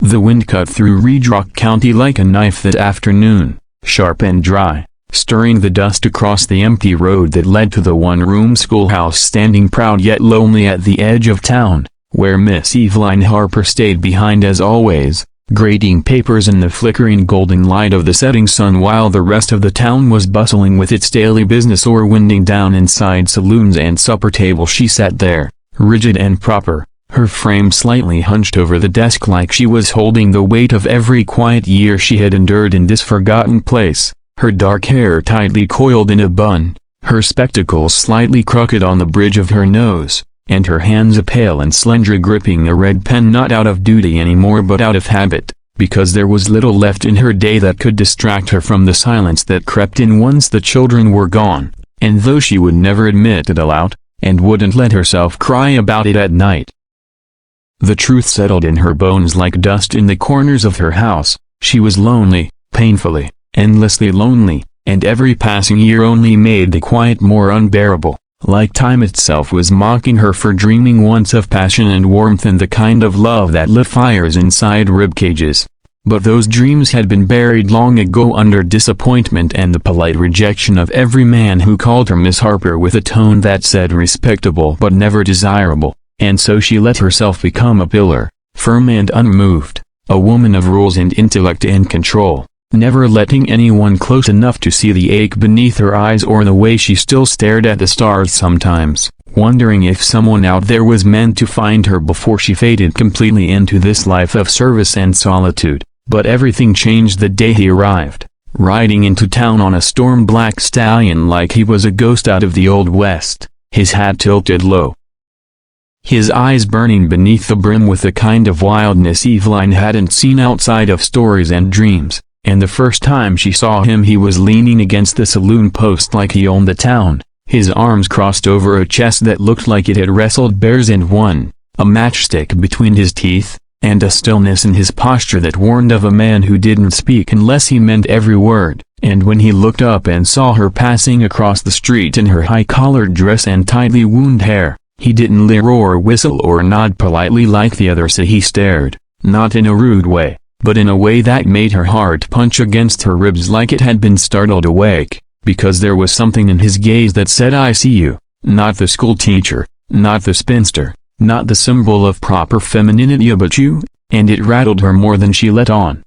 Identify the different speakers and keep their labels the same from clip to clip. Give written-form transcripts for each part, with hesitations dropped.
Speaker 1: The wind cut through Redrock County like a knife that afternoon, sharp and dry, stirring the dust across the empty road that led to the one-room schoolhouse standing proud yet lonely at the edge of town, where Miss Eveline Harper stayed behind as always, grading papers in the flickering golden light of the setting sun while the rest of the town was bustling with its daily business or winding down inside saloons and supper tables. She sat there, rigid and proper, her frame slightly hunched over the desk like she was holding the weight of every quiet year she had endured in this forgotten place, her dark hair tightly coiled in a bun, her spectacles slightly crooked on the bridge of her nose, and her hands pale and slender gripping a red pen not out of duty anymore but out of habit, because there was little left in her day that could distract her from the silence that crept in once the children were gone, and though she would never admit it aloud, and wouldn't let herself cry about it at night, the truth settled in her bones like dust in the corners of her house. She was lonely, painfully, endlessly lonely, and every passing year only made the quiet more unbearable. Like time itself was mocking her for dreaming once of passion and warmth and the kind of love that lit fires inside ribcages. But those dreams had been buried long ago under disappointment and the polite rejection of every man who called her Miss Harper with a tone that said respectable but never desirable, and so she let herself become a pillar, firm and unmoved, a woman of rules and intellect and control, never letting anyone close enough to see the ache beneath her eyes or the way she still stared at the stars sometimes, wondering if someone out there was meant to find her before she faded completely into this life of service and solitude. But everything changed the day he arrived, riding into town on a storm-black stallion like he was a ghost out of the Old West, his hat tilted low, his eyes burning beneath the brim with the kind of wildness Eveline hadn't seen outside of stories and dreams. And the first time she saw him he was leaning against the saloon post like he owned the town, his arms crossed over a chest that looked like it had wrestled bears and won, a matchstick between his teeth, and a stillness in his posture that warned of a man who didn't speak unless he meant every word. And when he looked up and saw her passing across the street in her high-collared dress and tightly wound hair, he didn't leer or whistle or nod politely like the others. He stared, not in a rude way, but in a way that made her heart punch against her ribs like it had been startled awake, because there was something in his gaze that said, "I see you," not the school teacher, not the spinster, not the symbol of proper femininity, but you, and it rattled her more than she let on.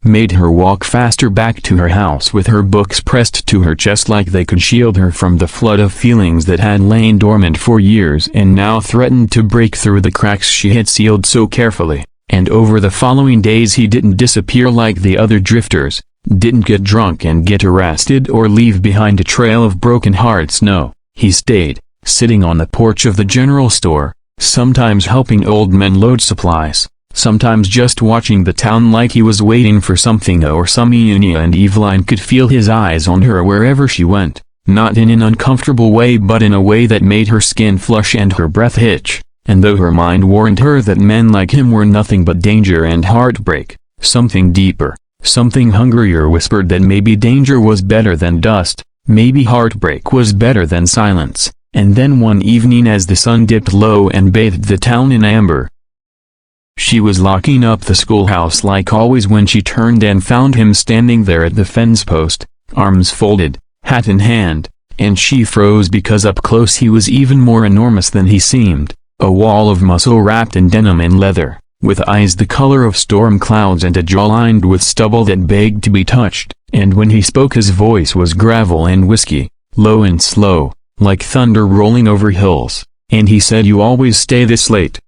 Speaker 1: Made her walk faster back to her house with her books pressed to her chest like they could shield her from the flood of feelings that had lain dormant for years and now threatened to break through the cracks she had sealed so carefully. And over the following days he didn't disappear like the other drifters, didn't get drunk and get arrested or leave behind a trail of broken hearts. No, he stayed, sitting on the porch of the general store, sometimes helping old men load supplies, sometimes just watching the town like he was waiting for something or someone, and Eveline could feel his eyes on her wherever she went, not in an uncomfortable way but in a way that made her skin flush and her breath hitch. And though her mind warned her that men like him were nothing but danger and heartbreak, something deeper, something hungrier whispered that maybe danger was better than dust, maybe heartbreak was better than silence. And then one evening as the sun dipped low and bathed the town in amber, she was locking up the schoolhouse like always when she turned and found him standing there at the fence post, arms folded, hat in hand, and she froze because up close he was even more enormous than he seemed. A wall of muscle wrapped in denim and leather, with eyes the color of storm clouds and a jaw lined with stubble that begged to be touched, and when he spoke his voice was gravel and whiskey, low and slow, like thunder rolling over hills, and he said, "You always stay this late."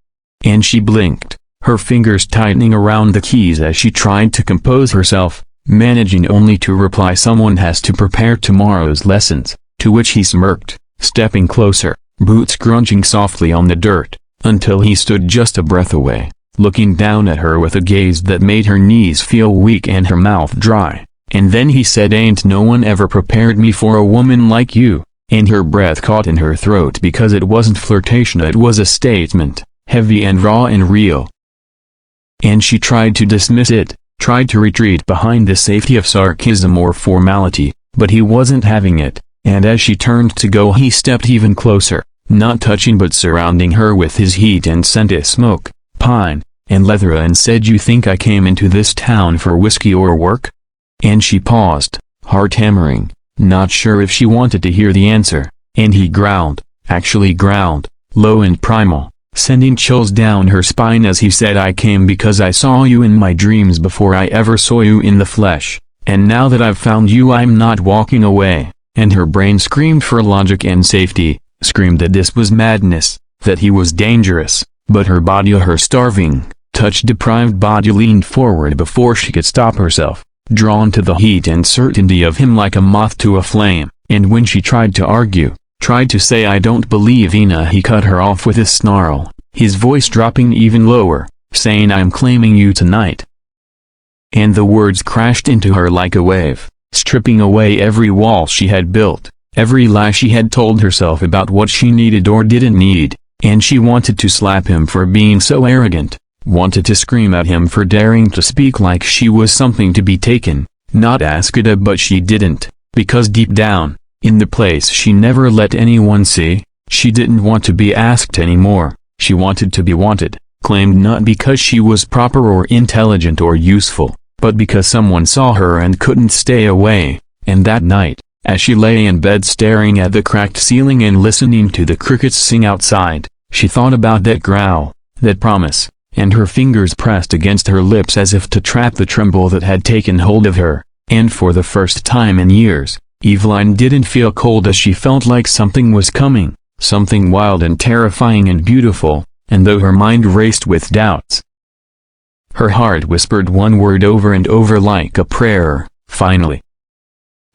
Speaker 1: And she blinked, her fingers tightening around the keys as she tried to compose herself, managing only to reply, "Someone has to prepare tomorrow's lessons," to which he smirked, stepping closer, boots crunching softly on the dirt, until he stood just a breath away, looking down at her with a gaze that made her knees feel weak and her mouth dry. And then he said, "Ain't no one ever prepared me for a woman like you," and her breath caught in her throat because it wasn't flirtation, it was a statement, heavy and raw and real. And she tried to dismiss it, tried to retreat behind the safety of sarcasm or formality, but he wasn't having it, and as she turned to go he stepped even closer, not touching but surrounding her with his heat and scent of smoke, pine, and leather and said, "You think I came into this town for whiskey or work?" And she paused, heart hammering, not sure if she wanted to hear the answer, and he growled, actually growled, low and primal, sending chills down her spine as he said, "I came because I saw you in my dreams before I ever saw you in the flesh, and now that I've found you I'm not walking away." And her brain screamed for logic and safety, screamed that this was madness, that he was dangerous, but her body, her starving, touch-deprived body leaned forward before she could stop herself, drawn to the heat and certainty of him like a moth to a flame. And when she tried to argue, tried to say, "I don't believe Ina," he cut her off with a snarl, his voice dropping even lower, saying, "I'm claiming you tonight." And the words crashed into her like a wave, stripping away every wall she had built, every lie she had told herself about what she needed or didn't need, and she wanted to slap him for being so arrogant, wanted to scream at him for daring to speak like she was something to be taken, not asked of, but she didn't, because deep down, in the place she never let anyone see, she didn't want to be asked anymore. She wanted to be wanted, claimed, not because she was proper or intelligent or useful, but because someone saw her and couldn't stay away. And that night, as she lay in bed staring at the cracked ceiling and listening to the crickets sing outside, she thought about that growl, that promise, and her fingers pressed against her lips as if to trap the tremble that had taken hold of her. And for the first time in years, Eveline didn't feel cold, as she felt like something was coming, something wild and terrifying and beautiful, and though her mind raced with doubts, her heart whispered one word over and over like a prayer, "Finally."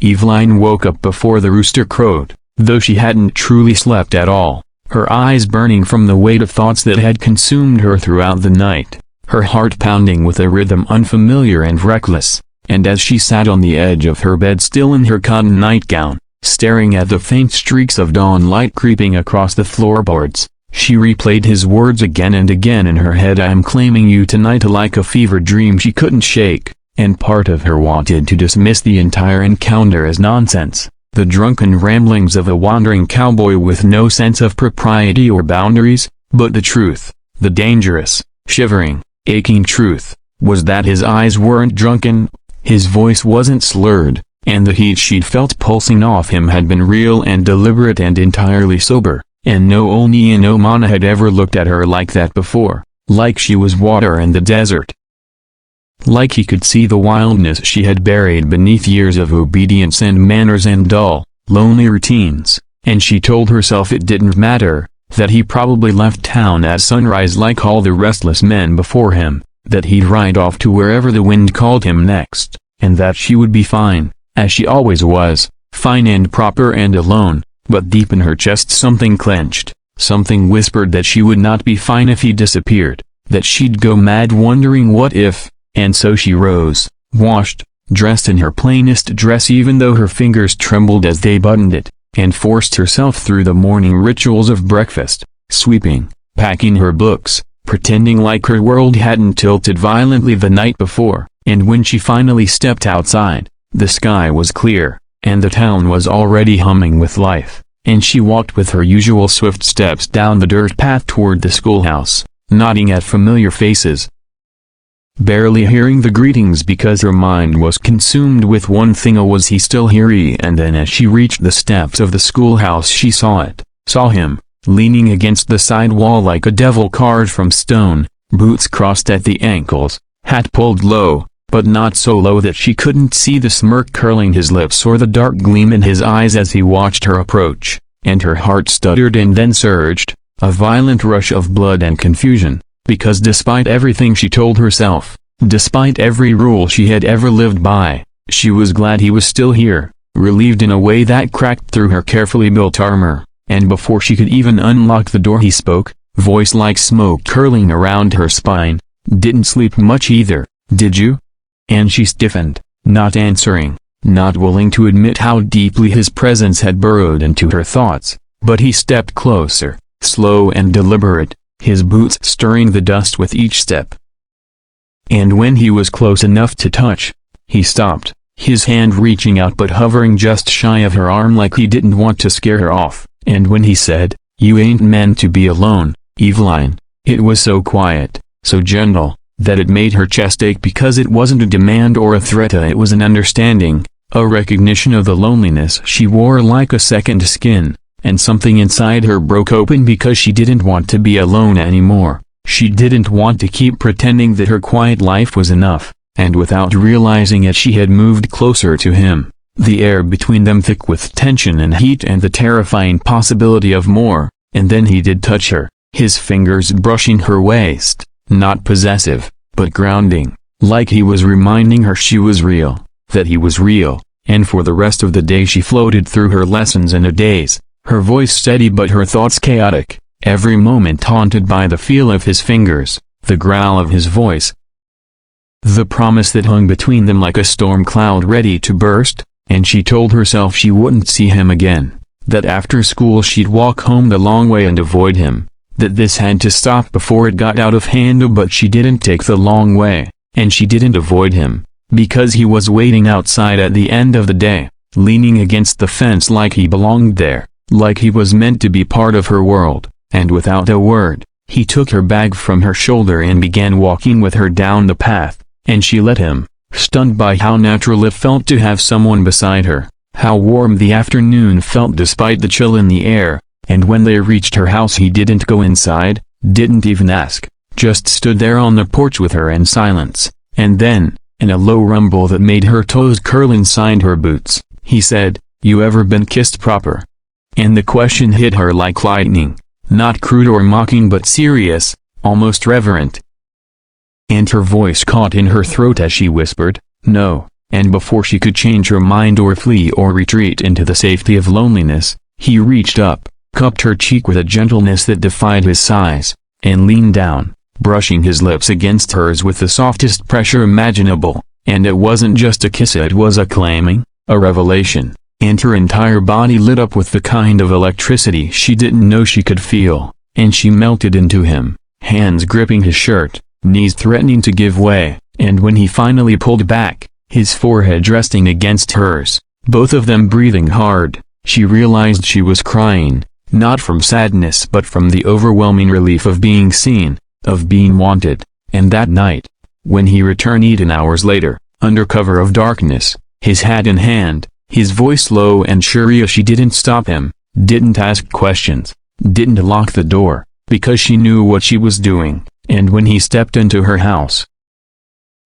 Speaker 1: Eveline woke up before the rooster crowed, though she hadn't truly slept at all, her eyes burning from the weight of thoughts that had consumed her throughout the night, her heart pounding with a rhythm unfamiliar and reckless. And as she sat on the edge of her bed, still in her cotton nightgown, staring at the faint streaks of dawn light creeping across the floorboards, she replayed his words again and again in her head, "I am claiming you tonight," like a fever dream she couldn't shake. And part of her wanted to dismiss the entire encounter as nonsense, the drunken ramblings of a wandering cowboy with no sense of propriety or boundaries, but the truth, the dangerous, shivering, aching truth, was that his eyes weren't drunken, his voice wasn't slurred, and the heat she'd felt pulsing off him had been real and deliberate and entirely sober, and no Oni and Omana had ever looked at her like that before, like she was water in the desert. Like he could see the wildness she had buried beneath years of obedience and manners and dull, lonely routines, and she told herself it didn't matter, that he probably left town at sunrise like all the restless men before him, that he'd ride off to wherever the wind called him next, and that she would be fine, as she always was, fine and proper and alone. But deep in her chest something clenched, something whispered that she would not be fine if he disappeared, that she'd go mad wondering what if. And so she rose, washed, dressed in her plainest dress even though her fingers trembled as they buttoned it, and forced herself through the morning rituals of breakfast, sweeping, packing her books, pretending like her world hadn't tilted violently the night before. And when she finally stepped outside, the sky was clear, and the town was already humming with life, and she walked with her usual swift steps down the dirt path toward the schoolhouse, nodding at familiar faces, barely hearing the greetings because her mind was consumed with one thing: was he still here? And then as she reached the steps of the schoolhouse she saw him, leaning against the side wall like a devil carved from stone, boots crossed at the ankles, hat pulled low, but not so low that she couldn't see the smirk curling his lips or the dark gleam in his eyes as he watched her approach, and her heart stuttered and then surged, a violent rush of blood and confusion. Because despite everything she told herself, despite every rule she had ever lived by, she was glad he was still here, relieved in a way that cracked through her carefully built armor. And before she could even unlock the door he spoke, voice like smoke curling around her spine, "Didn't sleep much either, did you?" And she stiffened, not answering, not willing to admit how deeply his presence had burrowed into her thoughts. But he stepped closer, slow and deliberate, his boots stirring the dust with each step. And when he was close enough to touch, he stopped, his hand reaching out but hovering just shy of her arm like he didn't want to scare her off. And when he said, "You ain't meant to be alone, Eveline," it was so quiet, so gentle, that it made her chest ache because it wasn't a demand or a threat, it was an understanding, a recognition of the loneliness she wore like a second skin, and something inside her broke open because she didn't want to be alone anymore. She didn't want to keep pretending that her quiet life was enough, and without realizing it she had moved closer to him, the air between them thick with tension and heat and the terrifying possibility of more, and then he did touch her, his fingers brushing her waist, not possessive, but grounding, like he was reminding her she was real, that he was real, and for the rest of the day she floated through her lessons in a daze, her voice steady but her thoughts chaotic, every moment haunted by the feel of his fingers, the growl of his voice, the promise that hung between them like a storm cloud ready to burst, and she told herself she wouldn't see him again, that after school she'd walk home the long way and avoid him, that this had to stop before it got out of hand. But she didn't take the long way, and she didn't avoid him, because he was waiting outside at the end of the day, leaning against the fence like he belonged there, like he was meant to be part of her world, and without a word, he took her bag from her shoulder and began walking with her down the path, and she let him, stunned by how natural it felt to have someone beside her, how warm the afternoon felt despite the chill in the air, and when they reached her house he didn't go inside, didn't even ask, just stood there on the porch with her in silence, and then, in a low rumble that made her toes curl inside her boots, he said, "You ever been kissed proper?" And the question hit her like lightning, not crude or mocking but serious, almost reverent. And her voice caught in her throat as she whispered, "No," and before she could change her mind or flee or retreat into the safety of loneliness, he reached up, cupped her cheek with a gentleness that defied his size, and leaned down, brushing his lips against hers with the softest pressure imaginable, and it wasn't just a kiss, it was a claiming, a revelation, and her entire body lit up with the kind of electricity she didn't know she could feel, and she melted into him, hands gripping his shirt, knees threatening to give way, and when he finally pulled back, his forehead resting against hers, both of them breathing hard, she realized she was crying, not from sadness but from the overwhelming relief of being seen, of being wanted. And that night, when he returned hours later, under cover of darkness, his hat in hand, his voice low and sure, she didn't stop him, didn't ask questions, didn't lock the door, because she knew what she was doing. And when he stepped into her house,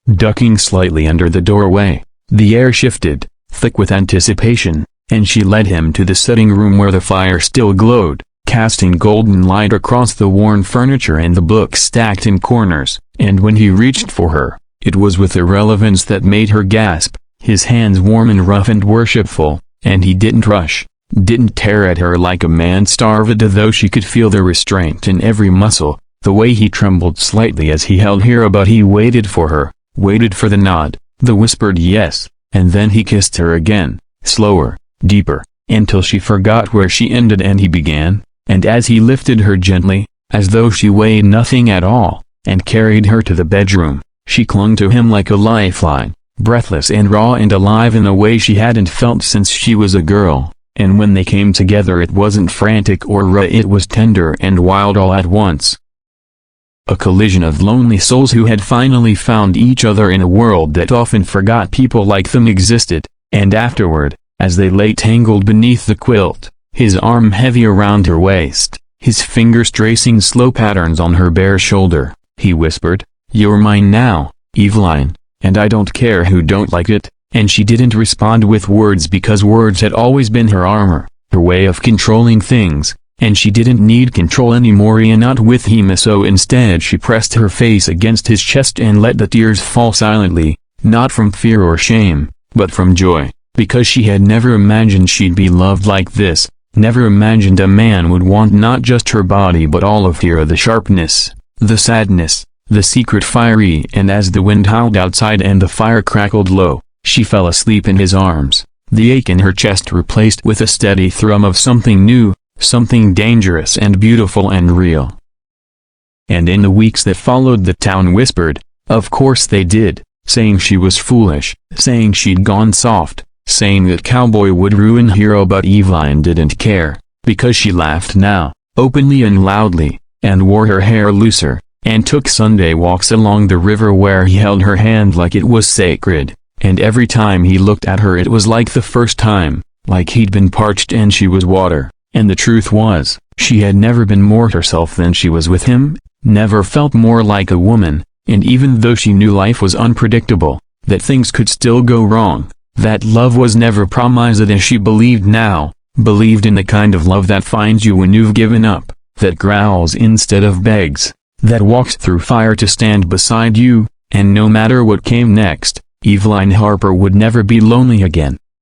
Speaker 1: ducking slightly under the doorway, the air shifted, thick with anticipation, and she led him to the sitting room where the fire still glowed, casting golden light across the worn furniture and the books stacked in corners, and when he reached for her, it was with a relevance that made her gasp, his hands warm and rough and worshipful, and he didn't rush, didn't tear at her like a man starved, though she could feel the restraint in every muscle. The way he trembled slightly as he held her, but he waited for her, waited for the nod, the whispered yes, and then he kissed her again, slower, deeper, until she forgot where she ended and he began, and as he lifted her gently, as though she weighed nothing at all, and carried her to the bedroom, she clung to him like a lifeline, breathless and raw and alive in a way she hadn't felt since she was a girl, and when they came together it wasn't frantic or raw, it was tender and wild all at once. A collision of lonely souls who had finally found each other in a world that often forgot people like them existed, and afterward, as they lay tangled beneath the quilt, his arm heavy around her waist, his fingers tracing slow patterns on her bare shoulder, he whispered, "You're mine now, Eveline, and I don't care who don't like it," and she didn't respond with words because words had always been her armor, her way of controlling things. And she didn't need control anymore, not with him, so instead she pressed her face against his chest and let the tears fall silently, not from fear or shame, but from joy, because she had never imagined she'd be loved like this, never imagined a man would want not just her body but all of her, the sharpness, the sadness, the secret fiery. And as the wind howled outside and the fire crackled low, she fell asleep in his arms, the ache in her chest replaced with a steady thrum of something new, something dangerous and beautiful and real. And in the weeks that followed, the town whispered, of course they did, saying she was foolish, saying she'd gone soft, saying that Cowboy would ruin Hero, but Eveline didn't care, because she laughed now, openly and loudly, and wore her hair looser, and took Sunday walks along the river where he held her hand like it was sacred, and every time he looked at her it was like the first time, like he'd been parched and she was water. And the truth was, she had never been more herself than she was with him, never felt more like a woman, and even though she knew life was unpredictable, that things could still go wrong, that love was never promised as she believed now, believed in the kind of love that finds you when you've given up, that growls instead of begs, that walks through fire to stand beside you, and no matter what came next, Evelyn Harper would never be lonely again.